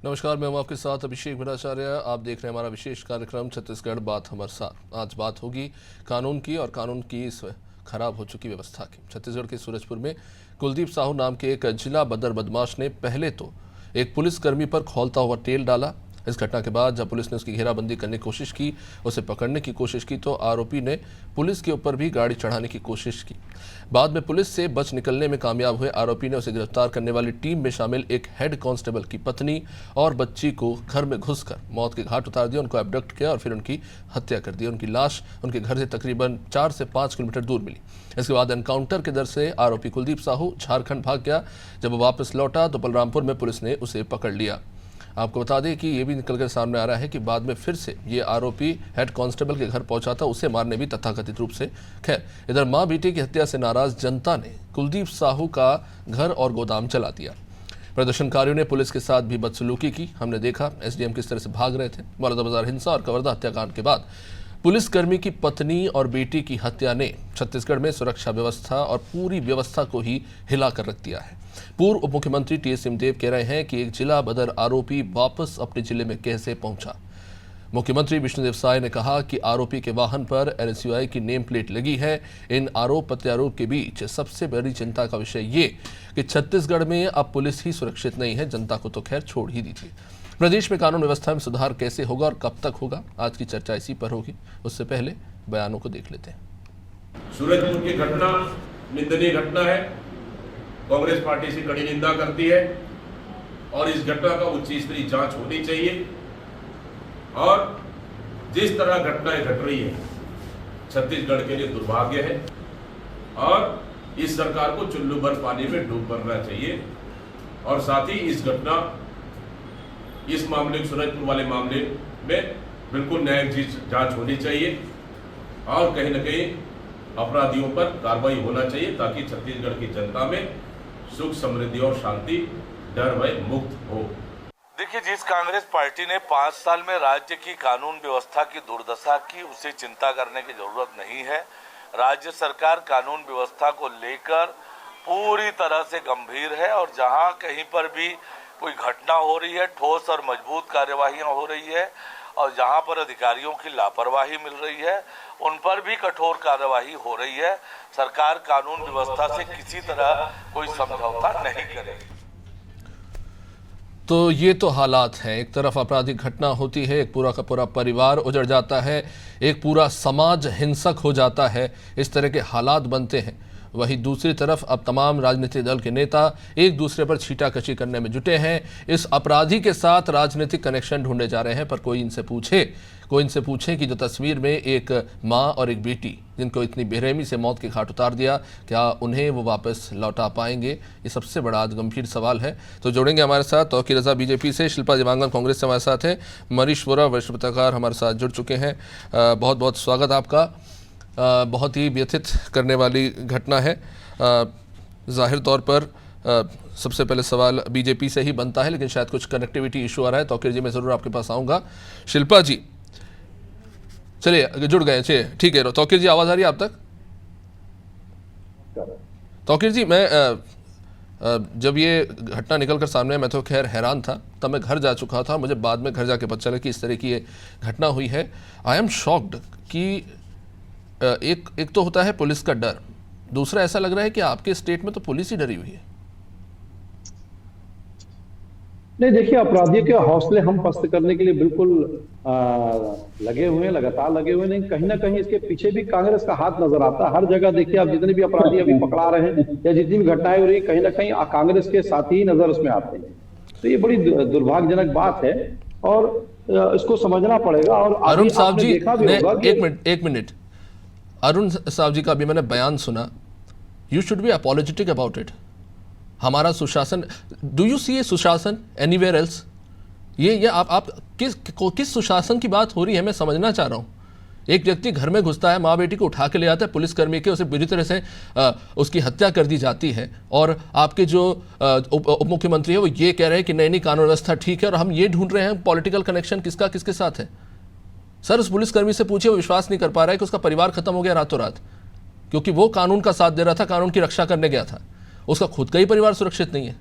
नमस्कार, मैं हूं आपके साथ अभिषेक भट्टाचार्य। आप देख रहे हैं हमारा विशेष कार्यक्रम छत्तीसगढ़ बात हमारे साथ। आज बात होगी कानून की और कानून की इस खराब हो चुकी व्यवस्था की। छत्तीसगढ़ के सूरजपुर में कुलदीप साहू नाम के एक जिला बदर बदमाश ने पहले तो एक पुलिसकर्मी पर खौलता हुआ तेल डाला। इस घटना के बाद जब पुलिस ने उसकी घेराबंदी करने की कोशिश की, उसे पकड़ने की कोशिश की, तो आरोपी ने पुलिस के ऊपर भी गाड़ी चढ़ाने की कोशिश की। बाद में पुलिस से बच निकलने में कामयाब हुए आरोपी ने उसे गिरफ्तार करने वाली टीम में शामिल एक हेड कांस्टेबल की पत्नी और बच्ची को घर में घुसकर मौत के घाट उतार दिया, उनको एबडक्ट किया और फिर उनकी हत्या कर दी। उनकी लाश उनके घर से तकरीबन 4 से 5 किलोमीटर दूर मिली। इसके बाद एनकाउंटर के डर से आरोपी कुलदीप साहू झारखंड भाग गया। जब वो वापस लौटा तो बलरामपुर में पुलिस ने उसे पकड़ लिया। आपको बता दें कि ये भी निकलकर सामने आ रहा है कि बाद में फिर से ये आरोपी हेड कांस्टेबल के घर पहुंचा था, उसे मारने भी तथाकथित रूप से। खैर, इधर मां बेटी की हत्या से नाराज जनता ने कुलदीप साहू का घर और गोदाम जला दिया। प्रदर्शनकारियों ने पुलिस के साथ भी बदसलूकी की। हमने देखा एसडीएम किस तरह से भाग रहे थे। बलौदाबाजार हिंसा और कवर्धा हत्याकांड के बाद पुलिसकर्मी की पत्नी और बेटी की हत्या ने छत्तीसगढ़ में सुरक्षा व्यवस्था और पूरी व्यवस्था को ही हिला कर रख दिया है। पूर्व उप मुख्यमंत्री टी.एस. सिंहदेव कह रहे हैं कि एक जिला बदर आरोपी वापस अपने जिले में कैसे पहुंचा। मुख्यमंत्री विष्णुदेव साय ने कहा कि आरोपी के वाहन पर एनएसयूआई की नेम प्लेट लगी है। इन आरोप प्रत्यारोप के बीच सबसे बड़ी चिंता का विषय ये कि छत्तीसगढ़ में अब पुलिस ही सुरक्षित नहीं है। जनता को तो खैर छोड़ ही दीजिए। प्रदेश में कानून व्यवस्था में सुधार कैसे होगा और कब तक होगा, आज की चर्चा इसी पर होगी। उससे पहले बयानों को देख लेते हैं। सूरजपुर की घटना निंदनीय घटना है। कांग्रेस पार्टी से कड़ी निंदा करती है और इस घटना का उच्च स्तरीय जांच होनी चाहिए। और जिस तरह घटनाएं घट रही है छत्तीसगढ़ के लिए दुर्भाग्य है और इस सरकार को चुल्लू भर पानी में डूब मरना चाहिए। और साथ ही इस मामले, सूरजपुर वाले मामले में बिल्कुल न्यायिक जांच होनी चाहिए और कहीं न कहीं अपराधियों पर कार्रवाई होना चाहिए ताकि छत्तीसगढ़ की जनता में सुख, समृद्धि और शांति डर भय मुक्त हो। देखिए, जिस कांग्रेस पार्टी ने 5 साल में राज्य की कानून व्यवस्था की दुर्दशा की, उसे चिंता करने की जरूरत नहीं है। राज्य सरकार कानून व्यवस्था को लेकर पूरी तरह से गंभीर है और जहां कहीं पर भी कोई घटना हो रही है, ठोस और मजबूत कार्यवाहियां हो रही है और जहां पर अधिकारियों की लापरवाही मिल रही है, उन पर भी कठोर कार्यवाही हो रही है। सरकार कानून व्यवस्था से किसी तरह कोई समझौता नहीं करेगी। तो ये तो हालात हैं। एक तरफ आपराधिक घटना होती है, एक पूरा का पूरा परिवार उजड़ जाता है, एक पूरा समाज हिंसक हो जाता है, इस तरह के हालात बनते हैं। वहीं दूसरी तरफ अब तमाम राजनीतिक दल के नेता एक दूसरे पर छीटाकशी करने में जुटे हैं। इस अपराधी के साथ राजनीतिक कनेक्शन ढूंढे जा रहे हैं। पर कोई इनसे पूछे कि जो तस्वीर में एक माँ और एक बेटी जिनको इतनी बेरहमी से मौत के घाट उतार दिया, क्या उन्हें वो वापस लौटा पाएंगे? ये सबसे बड़ा आज गंभीर सवाल है। तो जोड़ेंगे हमारे साथ तौकीर रजा बीजेपी से, शिल्पा देवांगन कांग्रेस से हमारे साथ है, मनीष वोरा वरिष्ठ पत्रकार हमारे साथ जुड़ चुके हैं। बहुत बहुत स्वागत आपका। बहुत ही व्यथित करने वाली घटना है। जाहिर तौर पर सबसे पहले सवाल बीजेपी से ही बनता है, लेकिन शायद कुछ कनेक्टिविटी इशू आ रहा है। तौकीर जी, मैं ज़रूर आपके पास आऊँगा। शिल्पा जी, चलिए जुड़ गए, चलिए ठीक है। तौकीर जी, आवाज़ आ रही है आप तक? तौकीर जी, मैं जब ये घटना निकल कर सामने, मैं तो खैर हैरान था। तब मैं घर जा चुका था। मुझे बाद में घर जाके पता चला कि इस तरह की ये घटना हुई है। आई एम शॉक्ड कि एक तो होता है पुलिस का डर, दूसरा ऐसा लग रहा है कि आपके स्टेट में तो पुलिस ही डरी हुई है। नहीं, देखिए, अपराधियों के हौसले हम पस्त करने के लिए बिल्कुल लगे हुए हैं, लगातार लगे हुए। नहीं, कहीं ना कहीं इसके पीछे भी कांग्रेस का हाथ नजर आता है। हर जगह देखिए, आप जितने भी अपराधी अभी पकड़ा रहे हैं या जितनी भी घटनाएं हो रही है, कहीं ना कहीं कांग्रेस के साथ ही नजर उसमें आते हैं। तो ये बड़ी दुर्भाग्यजनक बात है और इसको समझना पड़ेगा। और अरुण साहब जी, एक मिनट, अरुण साहब जी का भी मैंने बयान सुना। You should be apologetic about it. हमारा सुशासन, डू यू सी ए सुशासन एनीवेयर एल्स? ये आप किस सुशासन की बात हो रही है, मैं समझना चाह रहा हूँ। एक व्यक्ति घर में घुसता है, माँ बेटी को उठा के ले आता है, पुलिसकर्मी के उसे बुरी तरह से उसकी हत्या कर दी जाती है और आपके जो उप मुख्यमंत्री है वो ये कह रहे हैं कि नई कानून व्यवस्था ठीक है और हम ये ढूंढ रहे हैं पॉलिटिकल कनेक्शन किसके साथ है। सर, उस पुलिसकर्मी से पूछिए, वो विश्वास नहीं कर पा रहा है कि उसका परिवार खत्म हो गया रातों रात, क्योंकि वो कानून का साथ दे रहा था, कानून की रक्षा करने गया था। उसका खुद का ही परिवार सुरक्षित नहीं है।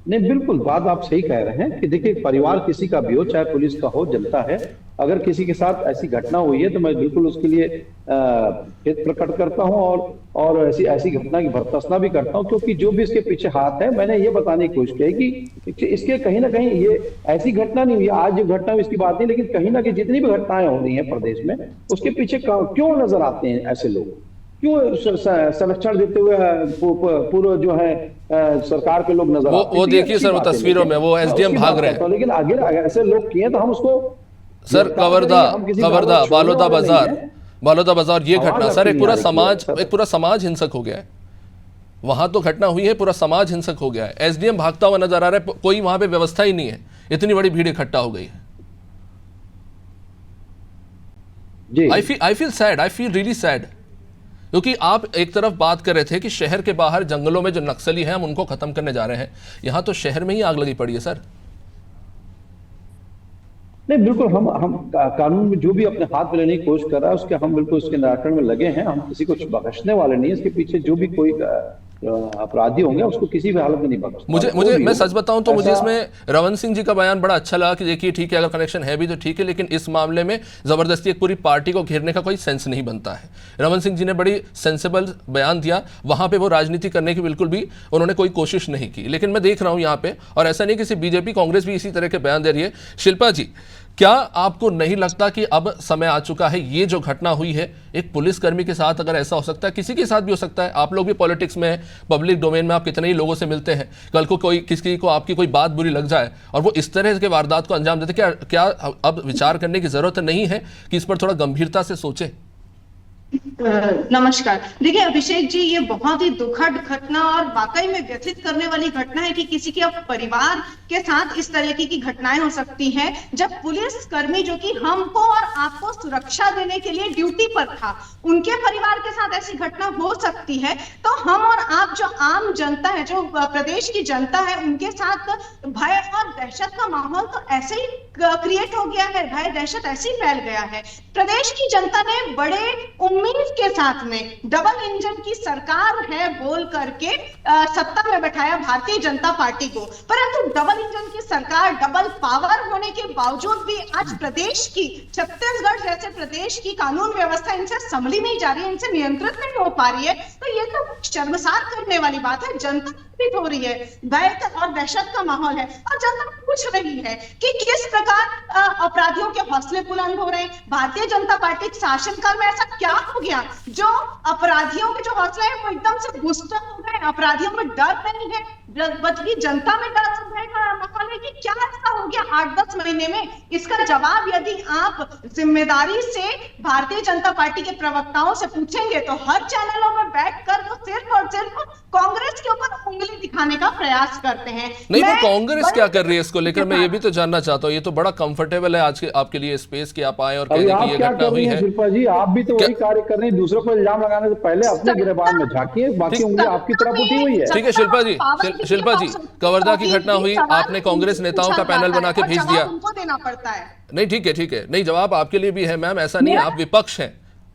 नहीं, बिल्कुल बात आप सही कह रहे हैं कि देखिए, परिवार किसी का भी हो, चाहे पुलिस का हो, जनता है, अगर किसी के साथ ऐसी घटना हुई है तो मैं बिल्कुल उसके लिए खेद प्रकट करता हूं, और ऐसी ऐसी घटना की भर्त्सना भी करता हूं, क्योंकि जो भी इसके पीछे हाथ है, मैंने ये बताने की कोशिश की कि इसके कहीं ना कहीं ये ऐसी घटना नहीं हुई, आज जो घटना हुई इसकी बात नहीं, लेकिन कहीं ना कहीं जितनी भी घटनाएं हो रही हैं प्रदेश में, उसके पीछे क्यों नजर आते हैं ऐसे लोग, क्यों संरक्षण देते हुए पूर्व जो है सरकार के लोग नजर आते हैं। वो देखिए सर, वो अच्छी बात है, तस्वीरों में वो एसडीएम भाग रहे हैं। लेकिन अगर ऐसे लोग किए तो हम उसको सर, कवर्धा बालोदा बाजार ये घटना सर, एक पूरा समाज हिंसक हो गया है। वहां तो घटना हुई है, पूरा समाज हिंसक हो गया है। एसडीएम भागता हुआ नजर आ रहा है, कोई वहां पे व्यवस्था ही नहीं है, इतनी बड़ी भीड़ इकट्ठा हो गई है। I feel sad, I feel really sad, क्योंकि आप एक तरफ बात कर रहे थे कि शहर के बाहर जंगलों में जो नक्सली हैं हम उनको खत्म करने जा रहे हैं, यहां तो शहर में ही आग लगी पड़ी है सर। नहीं, बिल्कुल हम कानून में जो भी अपने हाथ में लेने की कोशिश कर रहा है उसके हम बिल्कुल उसके निराकरण में लगे हैं। हम किसी को बख्शने वाले नहीं है। इसके पीछे जो भी कोई अपराधी होंगे उसको किसी भी हालत में नहीं बख्शना। मुझे मैं सच बताऊं तो मुझे इसमें रमन सिंह जी का बयान बड़ा अच्छा लगा कि देखिए ठीक है, अगर कनेक्शन है भी तो ठीक है, लेकिन इस मामले में जबरदस्ती एक पूरी पार्टी को घेरने का कोई सेंस नहीं बनता है। रमन सिंह जी ने बड़ी सेंसेबल बयान दिया, वहां पे वो राजनीति करने की बिल्कुल भी उन्होंने कोई कोशिश नहीं की। लेकिन मैं देख रहा हूं यहाँ पे, और ऐसा नहीं किसी बीजेपी कांग्रेस भी इसी तरह के बयान दे रही है। शिल्पा जी, क्या आपको नहीं लगता कि अब समय आ चुका है, ये जो घटना हुई है एक पुलिसकर्मी के साथ अगर ऐसा हो सकता है, किसी के साथ भी हो सकता है। आप लोग भी पॉलिटिक्स में, पब्लिक डोमेन में आप कितने ही लोगों से मिलते हैं, कल को कोई किसी को आपकी कोई बात बुरी लग जाए और वो इस तरह के वारदात को अंजाम देते, क्या अब विचार करने की जरूरत नहीं है कि इस पर थोड़ा गंभीरता से सोचे? नमस्कार। देखिए अभिषेक जी, ये बहुत ही दुखद घटना और वाकई में व्यथित करने वाली घटना है कि किसी के परिवार के साथ इस तरह की घटनाएं हो सकती हैं। जब पुलिस कर्मी जो कि हमको और आपको सुरक्षा देने के लिए ड्यूटी पर था, उनके परिवार के साथ ऐसी घटना हो सकती है, तो हम और आप जो आम जनता है, जो प्रदेश की जनता है, उनके साथ भय और दहशत का माहौल तो ऐसे ही क्रिएट हो गया है, भय दहशत ऐसे ही फैल गया है। प्रदेश की जनता ने बड़े उम्मीद के साथ में डबल इंजन की सरकार है बोल करके सत्ता में बैठाया भारतीय जनता पार्टी को, परंतु डबल इंजन की सरकार, डबल पावर होने के बावजूद भी आज प्रदेश की, छत्तीसगढ़ जैसे प्रदेश की कानून व्यवस्था इनसे संभली नहीं जा रही है, इनसे नियंत्रित नहीं हो पा रही है। तो ये तो शर्मसार करने वाली बात है। जनता हो रही है, भय और दहशत का माहौल है, और जनता पूछ रही है कि किस प्रकार अपराधियों के हौसले बुलंद हो रहे हैं। भारतीय जनता पार्टी के शासनकाल में ऐसा क्या हो गया जो अपराधियों के जो हौसले हैं वो एकदम से बूस्टर हो गए, अपराधियों में डर नहीं है, बल्कि जनता में डर और भय का माहौल है। कि क्या ऐसा हो गया 8-10 महीने में? इसका जवाब यदि आप जिम्मेदारी से भारतीय जनता पार्टी के प्रवक्ताओं से पूछेंगे तो हर चैनलों में बैठकर वो सिर्फ और सिर्फ कांग्रेस के ऊपर उंगली दिखाने का प्रयास करते हैं। नहीं, वो कांग्रेस क्या कर रही है इसको लेकर, मैं ये भी तो जानना चाहता हूँ। ये तो बड़ा कंफर्टेबल है आज के आपके लिए स्पेस कि आप आए और कहें कि ये घटना हुई है। शिल्पा जी, आप भी तो वही कार्य कर रहे हैं, दूसरों पर इल्जाम लगाने से पहले अपने गिरबान में झांकिए, बाकी उंगली आपकी तरफ उठी हुई है। ठीक है शिल्पा जी, कवर्धा की घटना हुई, आपने कांग्रेस नेताओं का पैनल बना के भेज दिया, उनको देना पड़ता है। नहीं ठीक है, नहीं जवाब आपके लिए भी है मैम, ऐसा नहीं है, आप विपक्ष हैं,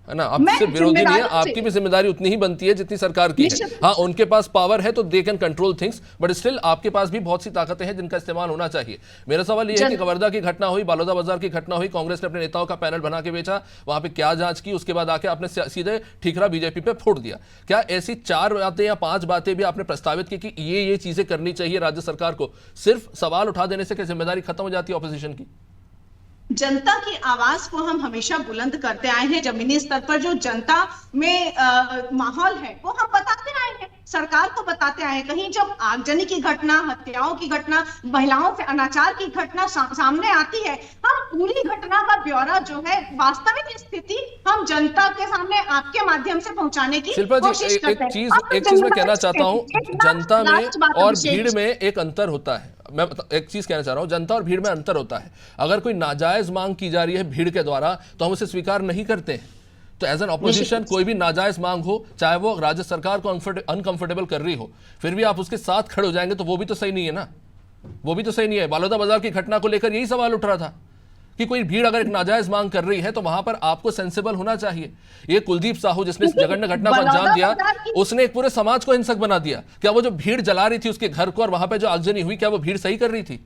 है ना, आप सिर्फ विरोधी नहीं है, आपकी भी जिम्मेदारी उतनी ही बनती है जितनी सरकार की है। हाँ, उनके पास पावर है तो they can control things, but still आपके पास भी बहुत सी ताकतें हैं जिनका इस्तेमाल होना चाहिए। मेरा सवाल ये है कि कवर्धा की घटना हुई, बालोदा बाजार की घटना हुई, कांग्रेस ने अपने नेताओं का पैनल बना के भेजा, वहां पे क्या जांच की, उसके बाद आके आपने सीधे ठीकरा बीजेपी पे फोड़ दिया। क्या ऐसी 4 बातें या 5 बातें भी आपने प्रस्तावित की कि ये चीजें करनी चाहिए राज्य सरकार को? सिर्फ सवाल उठा देने से क्या जिम्मेदारी खत्म हो जाती है ऑपोजिशन की? जनता की आवाज को हम हमेशा बुलंद करते आए हैं। जमीनी स्तर पर जो जनता में माहौल है वो हम बताते आए हैं, सरकार को बताते आए हैं। कहीं जब आगजनी की घटना, हत्याओं की घटना, महिलाओं से अनाचार की घटना सामने आती है, हम पूरी घटना का ब्यौरा जो है, वास्तविक स्थिति हम जनता के सामने आपके माध्यम से पहुंचाने की कोशिश करते हैं। एक चीज मैं कहना चाहता हूँ, जनता में और भीड़ में एक अंतर होता है। मैं एक चीज कहना चाह रहा हूं, जनता और भीड़ में अंतर होता है। अगर कोई नाजायज मांग की जा रही है भीड़ के द्वारा तो हम उसे स्वीकार नहीं करते हैं। तो एज एन ऑपोजिशन कोई भी नाजायज मांग हो, चाहे वो राज्य सरकार को अनकंफर्टेबल कर रही हो, फिर भी आप उसके साथ खड़े हो जाएंगे तो वो भी तो सही नहीं है ना, वो भी तो सही नहीं है। बालोदा बाजार की घटना को लेकर यही सवाल उठ रहा था कि कोई भीड़ अगर एक नाजायज मांग कर रही है तो वहां पर आपको सेंसिबल होना चाहिए। ये कुलदीप साहू जिसने इस जघन्य घटना को अंजाम दिया, उसने एक पूरे समाज को हिंसक बना दिया। क्या वो जो भीड़ जला रही थी उसके घर को और वहां पर जो आगजनी हुई, क्या वो भीड़ सही कर रही थी?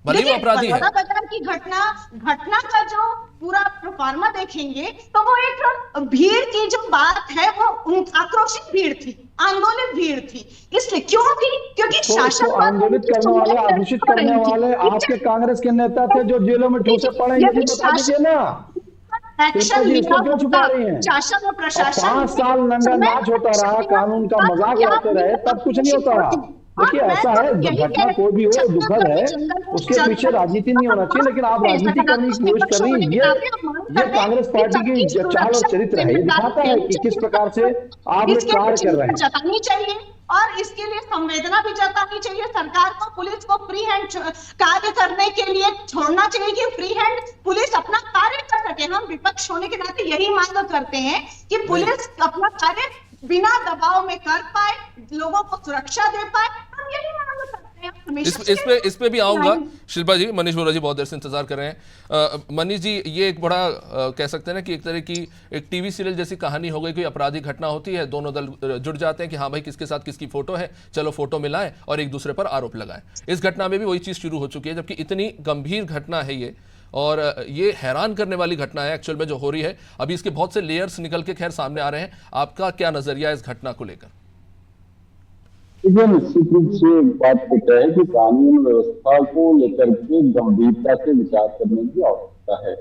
भले वो अपराधी है। बाजार की घटना का जो पूरा प्रोफार्मा देखेंगे तो वो एक भीड़ की जो बात है वो आक्रोशित भीड़ थी, आंदोलित भीड़ थी। इसलिए क्यों थी? क्योंकि शासन आंदोलित करने वाले, आक्रोशित करने वाले आपके कांग्रेस के नेता थे जो जेलों में ठूसे पड़े, ये भी बता दीजिए ना। एक्शन क्यों छुपा रही हैं? शासन और प्रशासन 5 साल नंगा नाच होता रहा, कानून का मजाक उड़ाते रहे, तब कुछ नहीं होता रहा। देखिए ऐसा है, घटना कोई भी हो दुखद है, उसके पीछे राजनीति नहीं होना चाहिए, लेकिन आप राजनीति करने की कोशिश कर रही है। ये कांग्रेस पार्टी की चाल और चरित्र है, ये दिखाता है कि किस प्रकार से आप लोग कार्य कर रहे हैं। जतानी चाहिए और इसके लिए संवेदना भी जतानी चाहिए। सरकार को, पुलिस को फ्री हैंड कार्य करने के लिए छोड़ना चाहिए कि फ्री हैंड पुलिस अपना कार्य कर सके। हम विपक्ष होने के नाते यही मांग करते हैं कि पुलिस अपना कार्य बिना दबाव में कर पाए, लोगों को सुरक्षा दे पाए। हम यही मांग करते हैं। इस पे भी आऊंगा। शिल्पा जी, मनीष बोरा जी बहुत देर से इंतजार कर रहे हैं। मनीष जी, ये एक बड़ा कह सकते हैं ना कि एक तरह की एक टीवी सीरियल जैसी कहानी हो गई। कोई अपराधी घटना होती है, दोनों दल जुड़ जाते हैं कि हाँ भाई किसके साथ किसकी फोटो है, चलो फोटो मिलाएं और एक दूसरे पर आरोप लगाएं। इस घटना में भी वही चीज शुरू हो चुकी है, जबकि इतनी गंभीर घटना है ये, और ये हैरान करने वाली घटना है एक्चुअल में जो हो रही है। अभी इसके बहुत से लेयर्स निकल के खैर सामने आ रहे हैं। आपका क्या नजरिया है इस घटना को लेकर? निश्चित रूप से एक बात होता है कि कानून व्यवस्था को लेकर के गंभीरता से विचार करने की आवश्यकता है।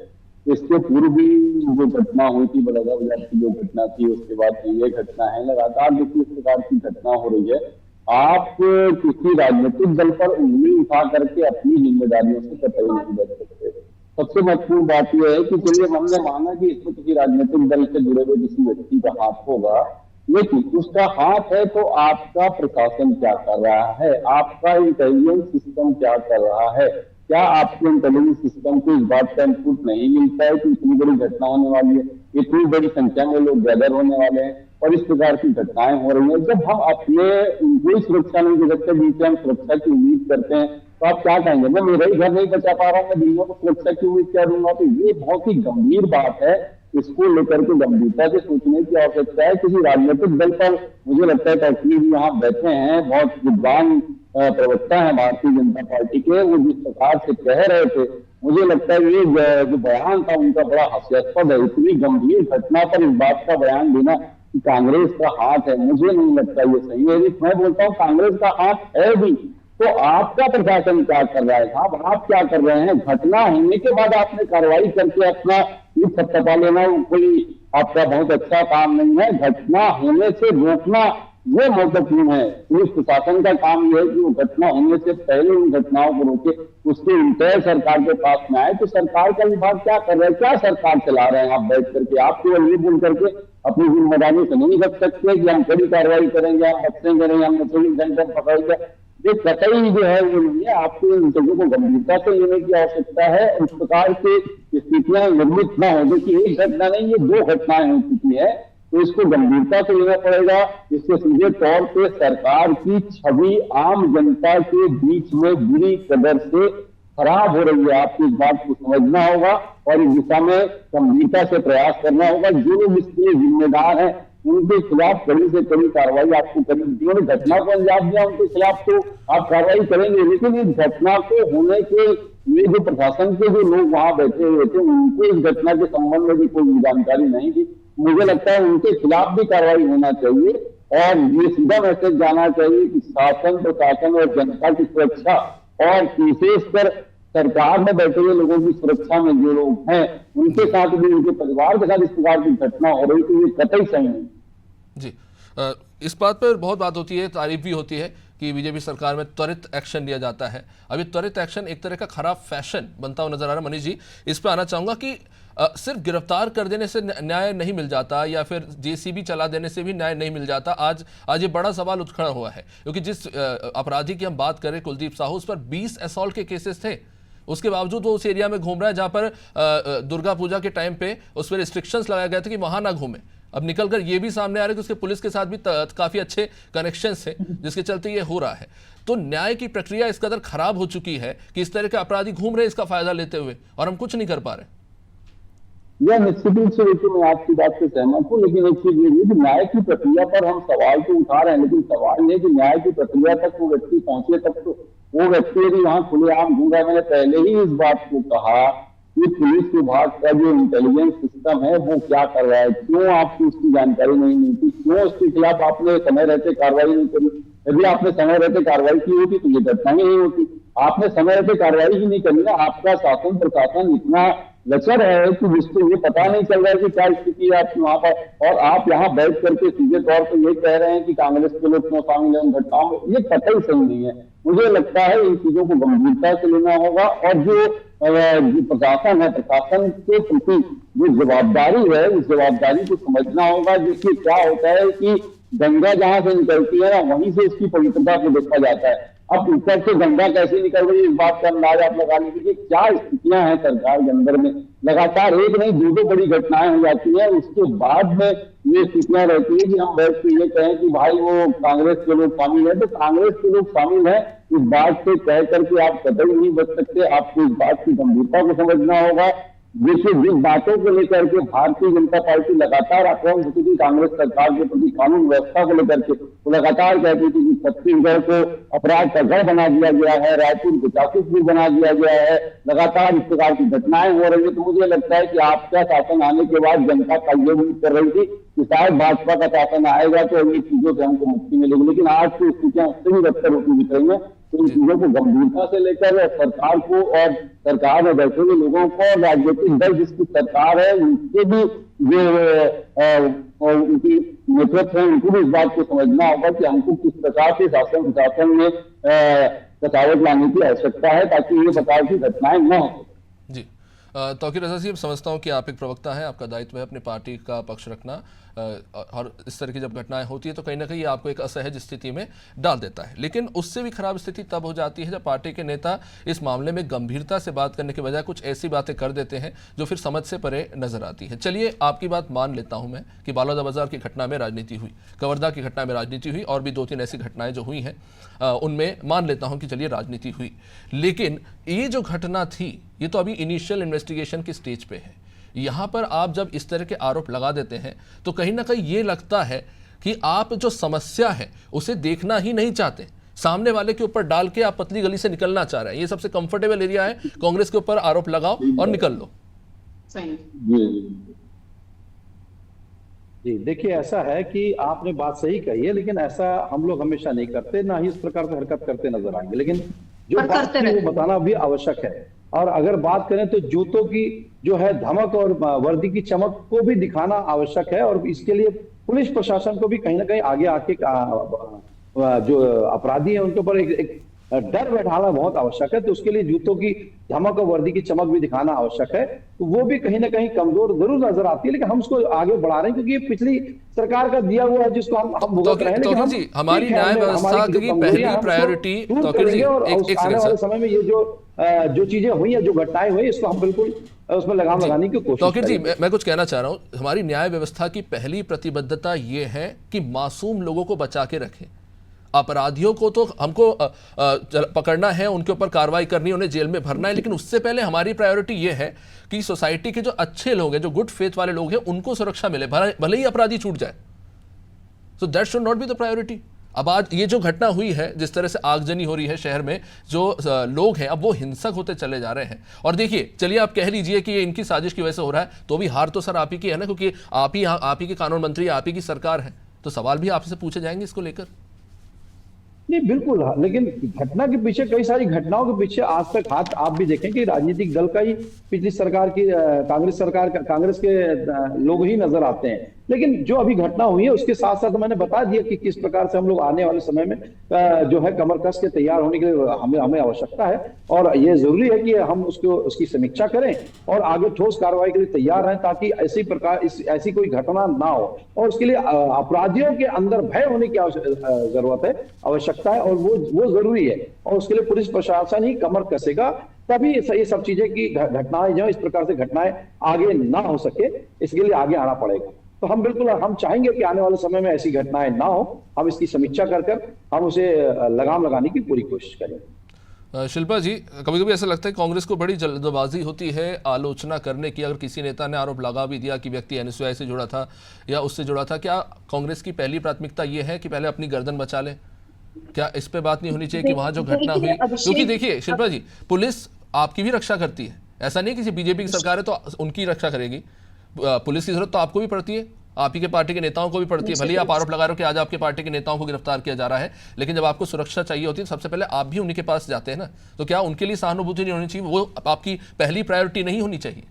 इसके पूर्व भी जो घटना हुई थी, बड़ौदा बाजार की जो घटना थी, उसके बाद ये घटना है, लगातार देखिए इस प्रकार की घटना हो रही है। आप किसी राजनीतिक दल पर उंगली उठा करके अपनी जिम्मेदारियों से कतई नहीं बच सकते। सबसे महत्वपूर्ण बात यह है कि चलिए हमने माना कि इसमें किसी राजनीतिक दल से जुड़े हुए किसी व्यक्ति का हाथ होगा, लेकिन उसका हाथ है तो आपका प्रशासन क्या कर रहा है, आपका इंटेलिजेंस सिस्टम क्या कर रहा है? क्या आपके इंटेलिजेंस सिस्टम को इस बात का इनपुट नहीं मिलता है कि इतनी बड़ी घटना होने वाली है, इतनी बड़ी संख्या में लोग गैदर होने वाले हैं और इस प्रकार की घटनाएं हो रही हैं? जब हम अपने उनको सुरक्षा नहीं दे सकते, बीच में हम सुरक्षा की उम्मीद करते हैं, तो आप क्या कहेंगे? मैं मेरा ही घर नहीं बचा पा रहा हूँ, मैं दूसरों को सुरक्षा की उम्मीद क्या दूंगा? तो ये बहुत ही गंभीर बात है। इसको लेकर के गंभीरता से सोचने की आवश्यकता है। किसी राजनीतिक दल पर मुझे लगता है कि यहाँ बैठे हैं बहुत विद्वान प्रवक्ता है भारतीय जनता पार्टी के, वो जिस प्रकार से कह रहे थे, मुझे लगता है ये जो बयान था उनका बड़ा हास्यास्पद है। इतनी गंभीर घटना पर इस बात का बयान देना कि कांग्रेस का हाथ है, मुझे नहीं लगता ये सही है। मैं बोलता हूँ कांग्रेस का हाथ है भी, तो आपका प्रशासन क्या कर रहा है साहब? आप क्या कर रहे हैं? घटना होने के बाद आपने कार्रवाई करके अपना ये थपथपा लेना कोई आपका बहुत अच्छा काम नहीं है। घटना होने से रोकना ये महत्वपूर्ण है। पुलिस प्रशासन का काम यह है कि वो घटना होने से पहले उन घटनाओं को रोके, उसके इंतजार सरकार के पास में आए। तो सरकार का विभाग क्या कर रहा है? क्या सरकार चला रहे हैं आप बैठ करके? आप केवल ये बोल करके अपनी जिम्मेदारी से नहीं बच सकते कि हम कड़ी कार्रवाई करेंगे, हम बच्चेंगे नहीं, हमने 24 घंटे में पकड़ेंगे। ये कतई जो है वो नहीं है। आपको इन चीजों को गंभीरता से लेने की आवश्यकता है। इस प्रकार की स्थितियां निर्मित न हो। देखिए एक घटना नहीं, ये 2 घटनाएं हो चुकी है, तो इसको गंभीरता से लेना पड़ेगा। इससे सीधे तौर पे सरकार की छवि आम जनता के बीच में बुरी कदर से खराब हो रही है। आपको इस बात को समझना होगा और इस दिशा में गंभीरता से प्रयास करना होगा। जो लोग इसके लिए जिम्मेदार हैं उनके खिलाफ कड़ी से कड़ी कार्रवाई आपको करनी। जिन्होंने घटना को अंजाम दिया उनके खिलाफ तो आप कार्रवाई करेंगे, लेकिन इस घटना को होने के लिए जो प्रशासन के जो लोग वहां बैठे हुए थे उनको इस घटना के संबंध में भी कोई जानकारी नहीं थी। मुझे लगता है उनके खिलाफ भी कार्रवाई होना चाहिए और ये सीधा मैसेज जाना चाहिए कि शासन, प्रशासन और जनता की सुरक्षा और विशेषकर सरकार में बैठे हुए लोगों की सुरक्षा में जो लोग हैं उनके साथ भी, उनके परिवार के साथ इस प्रकार की घटना हो रही तो ये कतई सही नहीं। जी, इस बात पर बहुत बात होती है, तारीफ भी होती है कि बीजेपी सरकार में त्वरित एक्शन लिया जाता है। अभी त्वरित एक्शन एक तरह का खराब फैशन बनता हुआ नजर आ रहा है। मनीष जी, इस पर आना चाहूंगा कि सिर्फ गिरफ्तार कर देने से न्याय नहीं मिल जाता या फिर जेसीबी चला देने से भी न्याय नहीं मिल जाता। आज ये बड़ा सवाल उठ खड़ा हुआ है, क्योंकि जिस अपराधी की हम बात करें कुलदीप साहू, उस पर 20 असॉल्ट के केसेस थे। उसके बावजूद वो उस एरिया में घूम रहा है जहां पर दुर्गा पूजा के टाइम पे उस पर रिस्ट्रिक्शंस लगाए गए थे कि वहां ना घूमे। अब निकलकर ये भी सामने आ रहा है कि उसके पुलिस के साथ भी काफी अच्छे कनेक्शंस हैं, जिसके चलते ये हो रहा है। तो न्याय की प्रक्रिया इस कदर खराब हो चुकी है कि इस तरह के अपराधी घूम रहे हैं इसका फायदा लेते हुए, और हम कुछ नहीं कर पा रहे। यह निश्चित रूप से देखिए मैं आपकी बात से सहमत हूँ, लेकिन एक चीज ये है कि न्याय की प्रक्रिया पर हम सवाल तो उठा रहे हैं, लेकिन सवाल ये कि न्याय की प्रक्रिया तक वो व्यक्ति पहुंचे, तक तो वो व्यक्ति यदि वहां खुलेआम घूम रहा है। मैंने पहले ही इस बात को कहा कि पुलिस विभाग का जो इंटेलिजेंस सिस्टम है वो क्या कर रहा है, क्यों आपको उसकी जानकारी नहीं मिलती, क्यों उसके खिलाफ आपने समय रहते कार्रवाई नहीं करी। यदि आपने समय रहते कार्रवाई की होती तो ये घटनाएं नहीं होती। आपने समय रहते कार्रवाई ही नहीं करनी है। आपका शासन प्रशासन इतना लचर है कि जिसको ये पता नहीं चल रहा है कि क्या स्थिति है आपकी वहां पर, और आप यहाँ बैठ करके सीधे तौर पर ये कह रहे हैं कि कांग्रेस के लोग क्यों शामिल है उन घटनाओं में। ये कतई सही नहीं है। मुझे लगता है इन चीजों को गंभीरता से लेना होगा, और जो प्रशासन है, प्रशासन के प्रति जो जवाबदारी है उस जवाबदारी को समझना होगा। देखिए क्या होता है कि गंगा जहां से निकलती है ना, वहीं से इसकी पवित्रता को देखा जाता है। अब ऊपर से गंगा कैसे निकल रही है इस बात का अंदाज आप लगा लीजिए। क्या स्थितियां हैं सरकार के अंदर में, लगातार एक नहीं दो बड़ी घटनाएं हो जाती है, उसके बाद में ये स्थितियां रहती है कि हम बैठ के ये कहें कि भाई वो कांग्रेस के लोग शामिल है, तो कांग्रेस के लोग शामिल है इस बात से कह करके आप कतई नहीं बच सकते। आपको इस बात की गंभीरता को समझना होगा। देखिए जिस बातों को लेकर के भारतीय जनता पार्टी लगातार आक्रमण होती थी कांग्रेस सरकार के प्रति, कानून व्यवस्था को लेकर के, वो लगातार कहती थी कि छत्तीसगढ़ को अपराध का गढ़ बना दिया गया है, रायपुर को जासूस बना दिया गया है, लगातार इस प्रकार की घटनाएं हो रही है। तो मुझे लगता है कि आपका शासन आने के बाद जनता का ये उम्मीद कर रही थी कि शायद भाजपा का शासन आएगा तो ये चीजों से हमको मुक्ति मिलेगी, लेकिन आज की स्थितियां उससे भी बदतर होती दिख रही है। तो इन चीजों को गंभीरता से लेकर सरकार को और सरकार में बैठे हुए लोगों को, राजनीतिक दल जिसकी सरकार है उनके भी जो उनकी नेतृत्व है उनको भी इस बात को समझना होगा कि हमको किस प्रकार से शासन प्रशासन में कसावट लाने की आवश्यकता है ताकि ये प्रकार की घटनाएं न हो। जी तौकीर रज़ा साहब, समझता हूँ कि आप एक प्रवक्ता हैं, आपका दायित्व है अपने पार्टी का पक्ष रखना, और इस तरह की जब घटनाएं होती है तो कहीं ना कहीं आपको एक असहज स्थिति में डाल देता है। लेकिन उससे भी खराब स्थिति तब हो जाती है जब पार्टी के नेता इस मामले में गंभीरता से बात करने के बजाय कुछ ऐसी बातें कर देते हैं जो फिर समझ से परे नजर आती है। चलिए आपकी बात मान लेता हूं मैं कि बालौदाबाजार की घटना में राजनीति हुई, कवर्धा की घटना में राजनीति हुई, और भी 2-3 ऐसी घटनाएं जो हुई हैं उनमें मान लेता हूं कि चलिए राजनीति हुई। लेकिन ये जो घटना थी ये तो अभी इनिशियल इन्वेस्टिगेशन की स्टेज पे है। यहाँ पर आप जब इस तरह के आरोप लगा देते हैं तो कहीं ना कहीं ये लगता है कि आप जो समस्या है उसे देखना ही नहीं चाहते, सामने वाले के ऊपर डाल के आप पतली गली से निकलना चाह रहे हैं। ये सबसे कंफर्टेबल एरिया है, कांग्रेस के ऊपर आरोप लगाओ और निकल लो। सही जी देखिए ऐसा है कि आपने बात सही कही है, लेकिन ऐसा हम लोग हमेशा नहीं करते, ना ही इस प्रकार से हरकत करते नजर आएंगे। लेकिन जो बात है वो बताना भी आवश्यक है। और अगर बात करें तो जूतों की जो है धमक और वर्दी की चमक को भी दिखाना आवश्यक है, और इसके लिए पुलिस प्रशासन को भी कहीं ना कहीं आगे आके जो अपराधी है उनके ऊपर एक डर बैठाना बहुत आवश्यक है। तो उसके लिए जूतों की धमक और वर्दी की चमक भी दिखाना आवश्यक है। तो वो भी कहीं ना कहीं कमजोर जरूर नजर आती है, लेकिन हम उसको आगे बढ़ा रहे हैं क्योंकि ये पिछली सरकार का दिया हुआ है जिसको हम भुगत रहे हैं। लेकिन जी हमारी न्याय व्यवस्था की पहली प्रायोरिटी आने वाले समय में ये जो चीजें हुई है, जो घटनाएं हुई, इसको हम बिल्कुल उसमें लगाम लगाने की कोशिश तौकीर जी मैं कुछ कहना चाह रहा हूं। हमारी न्याय व्यवस्था की पहली प्रतिबद्धता ये है कि मासूम लोगों को बचा के रखें। अपराधियों को तो हमको पकड़ना है, उनके ऊपर कार्रवाई करनी है, उन्हें जेल में भरना है, लेकिन उससे पहले हमारी प्रायोरिटी ये है कि सोसाइटी के जो अच्छे लोग हैं, जो गुड फेथ वाले लोग हैं, उनको सुरक्षा मिले, भले ही अपराधी छूट जाए। So that should not be the priority. अब आज ये जो घटना हुई है, जिस तरह से आगजनी हो रही है शहर में, जो लोग हैं अब वो हिंसक होते चले जा रहे हैं। और देखिए चलिए आप कह लीजिए कि ये इनकी साजिश की वजह से हो रहा है, तो भी हार तो सर आप ही की है ना, क्योंकि आप ही के कानून मंत्री, आप ही की सरकार है, तो सवाल भी आपसे पूछे जाएंगे इसको लेकर। नहीं बिल्कुल, लेकिन घटना के पीछे, कई सारी घटनाओं के पीछे आज तक हाथ आप भी देखें कि राजनीतिक दल का ही, पिछली सरकार की कांग्रेस के लोग ही नजर आते हैं। लेकिन जो अभी घटना हुई है उसके साथ साथ मैंने बता दिया कि किस प्रकार से हम लोग आने वाले समय में जो है कमर कस के तैयार होने के लिए हमें आवश्यकता है, और ये जरूरी है कि हम उसकी समीक्षा करें और आगे ठोस कार्रवाई के लिए तैयार रहें, ताकि ऐसी कोई घटना ना हो। और उसके लिए अपराधियों के अंदर भय होने की जरूरत है, आवश्यकता है, और वो जरूरी है। और उसके लिए पुलिस प्रशासन ही कमर कसेगा, तभी ये सब चीजें की घटनाएं जो इस प्रकार से घटनाएं आगे ना हो सके, इसके लिए आगे आना पड़ेगा। तो हम बिल्कुल हम चाहेंगे कि आने वाले समय में ऐसी घटनाएं ना हो। हम इसकी समीक्षा कर हम उसे लगाम लगाने की पूरी कोशिश करेंगे। शिल्पा जी, कभी कभी ऐसा लगता है कांग्रेस को बड़ी जल्दबाजी होती है आलोचना करने की। अगर किसी नेता ने आरोप लगा भी दिया कि व्यक्ति एनएसयूआई से जुड़ा था या उससे जुड़ा था, क्या कांग्रेस की पहली प्राथमिकता ये है कि पहले अपनी गर्दन बचा ले? क्या इस पे बात नहीं होनी चाहिए कि वहां जो घटना हुई, क्योंकि देखिए शिल्पा जी, पुलिस आपकी भी रक्षा करती है, ऐसा नहीं किसी बीजेपी की सरकार है तो उनकी रक्षा करेगी। पुलिस की जरूरत तो आपको भी पड़ती है, आप ही के पार्टी के नेताओं को भी पड़ती है। भले ही आप आरोप लगा रहे हो कि आज आपके पार्टी के नेताओं को गिरफ्तार किया जा रहा है, लेकिन जब आपको सुरक्षा चाहिए होती है तो सबसे पहले आप भी उन्हीं के पास जाते हैं ना। तो क्या उनके लिए सहानुभूति नहीं होनी चाहिए? वो आपकी पहली प्रायोरिटी नहीं होनी चाहिए?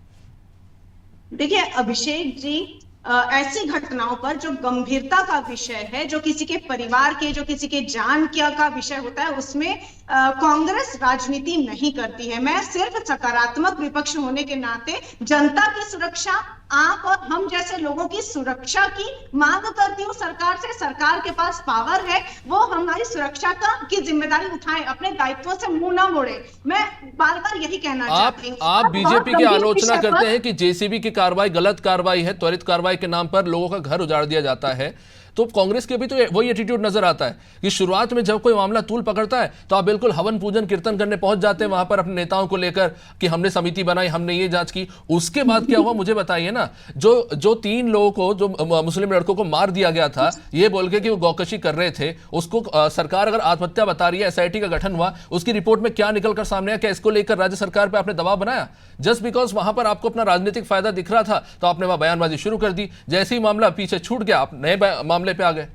देखिए अभिषेक जी, ऐसी घटनाओं पर जो गंभीरता का विषय है, जो किसी के परिवार के, जो किसी के जान का विषय होता है, उसमें कांग्रेस राजनीति नहीं करती है। मैं सिर्फ सकारात्मक विपक्ष होने के नाते जनता की सुरक्षा, आप और हम जैसे लोगों की सुरक्षा की मांग करती हूँ सरकार से। सरकार के पास पावर है, वो हमारी सुरक्षा की जिम्मेदारी उठाए, अपने दायित्वों से मुंह ना मोड़े। मैं बार बार यही कहना चाहती हूँ। आप बीजेपी की आलोचना करते हैं कि जेसीबी की कार्रवाई गलत कार्रवाई है, त्वरित कार्रवाई के नाम पर लोगों का घर उजाड़ दिया जाता है। तो कांग्रेस के भी तो वही एटीट्यूड नजर आता है कि शुरुआत में जब कोई मामला तूल पकड़ता है तो आप बिल्कुल हवन पूजन कीर्तन करने पहुंच जाते हैं वहां पर अपने नेताओं को लेकर कि हमने समिति बनाई, हमने ये जांच की। उसके बाद क्या हुआ मुझे बताइए ना। जो 3 लोगों को, जो मुस्लिम लड़कों को मार दिया गया था ये बोल के कि वो गौकशी कर रहे थे, उसको सरकार अगर आत्महत्या बता रही है, एसआईटी का गठन हुआ, उसकी रिपोर्ट में क्या निकलकर सामने आया? क्या इसको लेकर राज्य सरकार पर आपने दबाव बनाया? जस्ट बिकॉज वहां पर आपको अपना राजनीतिक फायदा दिख रहा था तो आपने वहां बयानबाजी शुरू कर दी। जैसे ही मामला पीछे छूट गया आप नए मामले पे आ गए।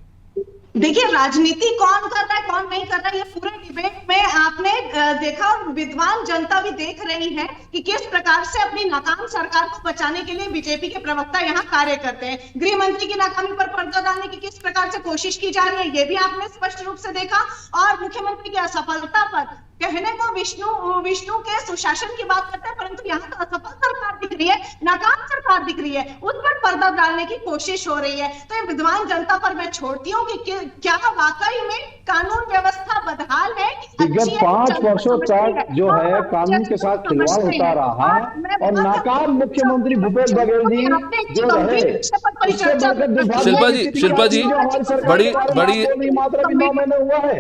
देखिए राजनीति कौन कर रहा है कौन नहीं कर रहा है, ये पूरे डिबेट में आपने देखा, और विद्वान जनता भी देख रही है कि किस प्रकार से अपनी नाकाम सरकार को बचाने के लिए बीजेपी के प्रवक्ता यहाँ कार्य करते हैं। गृह मंत्री की नाकामी पर पर्दा डालने की किस प्रकार से कोशिश की जा रही है ये भी आपने स्पष्ट रूप से देखा, और मुख्यमंत्री की असफलता पर कहने को विष्णु के सुशासन की बात करते हैं, परंतु यहाँ तो असफल सरकार दिख रही है, नाकाम सरकार दिख रही है, उस पर पर्दा डालने की कोशिश हो रही है। तो ये विद्वान जनता पर मैं छोड़ती हूँ कि क्या वाकई में कानून व्यवस्था बदहाल है। विगत 5 वर्षों तक जो है कानून के साथ खिलवाड़ होता रहा और नाकाम मुख्यमंत्री भूपेश बघेल जी जो रहे। शिल्पा जी बड़ी हुआ है,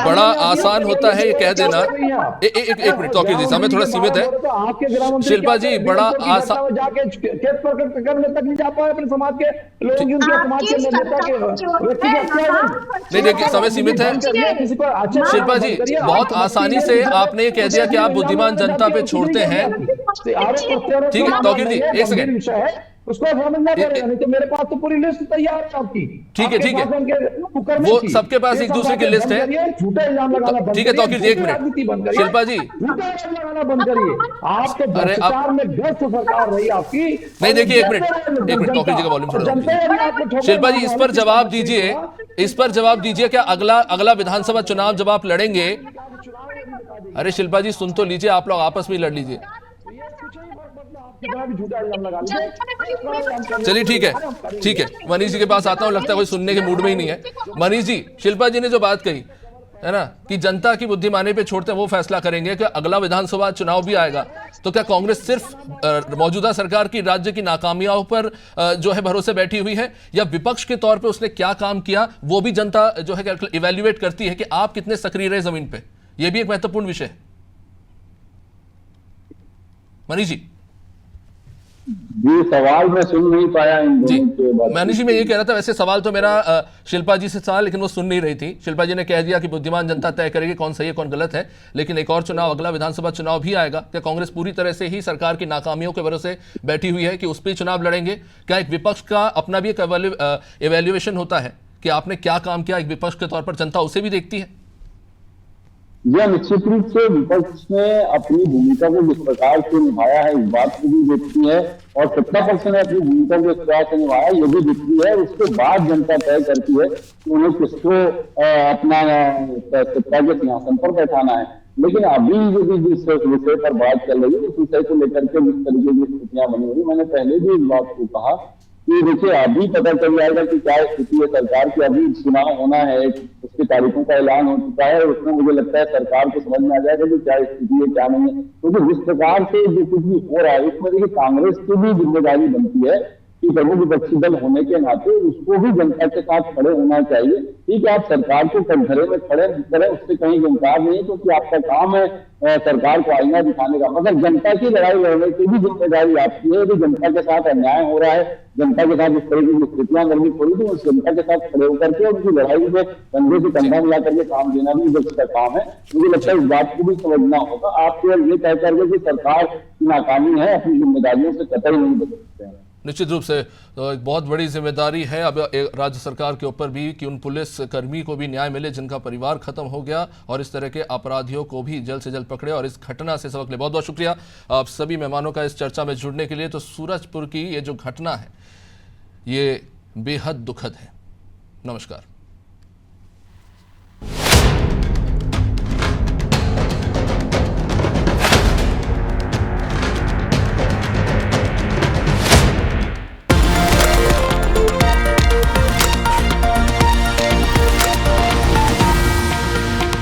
बड़ा आसान होता है ये कह देना। एक मिनट तौकीर जी, समय थोड़ा सीमित है। शिल्पा जी बड़ा आसान जाके केस करने तक नहीं जा पाए अपने समाज के लोगों की, उनके समाज के नेता के व्यक्ति नहीं। देखिए समय सीमित है शिल्पा जी, बहुत आसानी से आपने ये कह दिया कि आप बुद्धिमान जनता पे छोड़ते हैं। ठीक है तौकीर जी, एक सेकंड, उसको समझना पड़ेगा, नहीं तो मेरे पास तो पूरी लिस्ट तैयार है आपकी। ठीक है, वो सबके पास एक दूसरे की लिस्ट है। झूठे इल्जाम लगाना, ठीक है तौकीर जी, एक मिनट शिल्पा जी, झूठे इल्जाम लगाना बंद करिए। आपके भ्रष्टाचार में ग्रस्त सरकार रही आपकी। नहीं देखिए, एक मिनट तौकीर जी का वॉल्यूम थोड़ा। शिल्पा जी इस पर जवाब दीजिए, क्या अगला विधानसभा चुनाव जब आप लड़ेंगे, अरे शिल्पा जी सुन तो लीजिए, आप लोग आपस में लड़ लीजिए। चलिए ठीक है, मनीष जी के पास आता हूं, लगता है कोई सुनने के मूड में ही नहीं है। मनीष जी, शिल्पा जी ने जो बात कही है ना कि जनता की बुद्धिमानी पे छोड़ते हैं, वो फैसला करेंगे कि अगला विधानसभा चुनाव भी आएगा तो क्या कांग्रेस सिर्फ मौजूदा सरकार की राज्य की नाकामियों पर जो है भरोसे बैठी हुई है, या विपक्ष के तौर पे उसने क्या काम किया वो भी जनता जो है इवेल्युएट करती है कि आप कितने सक्रिय रहे जमीन पे? ये भी एक महत्वपूर्ण विषय है। मनीष जी सवाल मैं सुन नहीं पाया इन दोनों के बारे में। मनीष जी मैं ये कह रहा था, वैसे सवाल तो मेरा शिल्पा जी से था लेकिन वो सुन नहीं रही थी। शिल्पा जी ने कह दिया कि बुद्धिमान जनता तय करेगी कौन सही है कौन गलत है, लेकिन एक और चुनाव, अगला विधानसभा चुनाव भी आएगा। क्या कांग्रेस पूरी तरह से ही सरकार की नाकामियों के भरोसे बैठी हुई है कि उस पर चुनाव लड़ेंगे? क्या एक विपक्ष का अपना भी एक इवैल्यूएशन होता है कि आपने क्या काम किया, एक विपक्ष के तौर पर जनता उसे भी देखती है? यह निश्चित रूप से विपक्ष ने अपनी भूमिका को जिस प्रकार से निभाया है इस बात को भी देखती है, और 70% ने अपनी भूमिका को इस प्रकार से निभाया ये भी दिखती है। उसके बाद जनता तय करती है कि उन्हें किसको अपना सत्ता के सिंहासन पर बैठाना है। लेकिन अभी जो जिस विषय पर बात चल रही है उस विषय को लेकर के जिस तरीके की स्थितियां बनी हुई, मैंने पहले भी इस बात को कहा कि देखिए अभी पता चल जाएगा कि क्या स्थिति है सरकार की। अभी चुनाव होना है, उसकी तारीखों का ऐलान हो चुका है, उसमें मुझे लगता है सरकार को समझ में आ जाएगा कि क्या स्थिति है क्या नहीं है। क्योंकि जिस प्रकार से जो कुछ भी हो रहा है उसमें देखिए कांग्रेस की भी जिम्मेदारी बनती है कि प्रमुख विपक्षी दल होने के नाते उसको भी जनता के साथ खड़े होना चाहिए। ठीक है, आप सरकार को कटघरे में खड़े करें, उससे कहीं इनकार नहीं, क्योंकि आपका काम है सरकार को आईना दिखाने का, मगर जनता की लड़ाई लड़ने की भी जिम्मेदारी आपकी है। यदि जनता के साथ अन्याय हो रहा है, जनता के साथ इस तरह की स्थितियां निर्मित हो रही थी, उस जनता के साथ खड़े होकर के उनकी लड़ाई में कंधे से कंधा मिला करके काम देना भी विपक्ष का काम है। मुझे लगता है इस बात को भी समझना होगा। आप केवल ये तय करके कि सरकार की नाकामी है, अपनी जिम्मेदारियों से कतई नहीं बच सकते हैं। निश्चित रूप से तो एक बहुत बड़ी जिम्मेदारी है अब राज्य सरकार के ऊपर भी कि उन पुलिस कर्मी को भी न्याय मिले जिनका परिवार खत्म हो गया, और इस तरह के अपराधियों को भी जल्द से जल्द पकड़े और इस घटना से सबक ले। बहुत बहुत शुक्रिया आप सभी मेहमानों का इस चर्चा में जुड़ने के लिए। तो सूरजपुर की ये जो घटना है ये बेहद दुखद है। नमस्कार।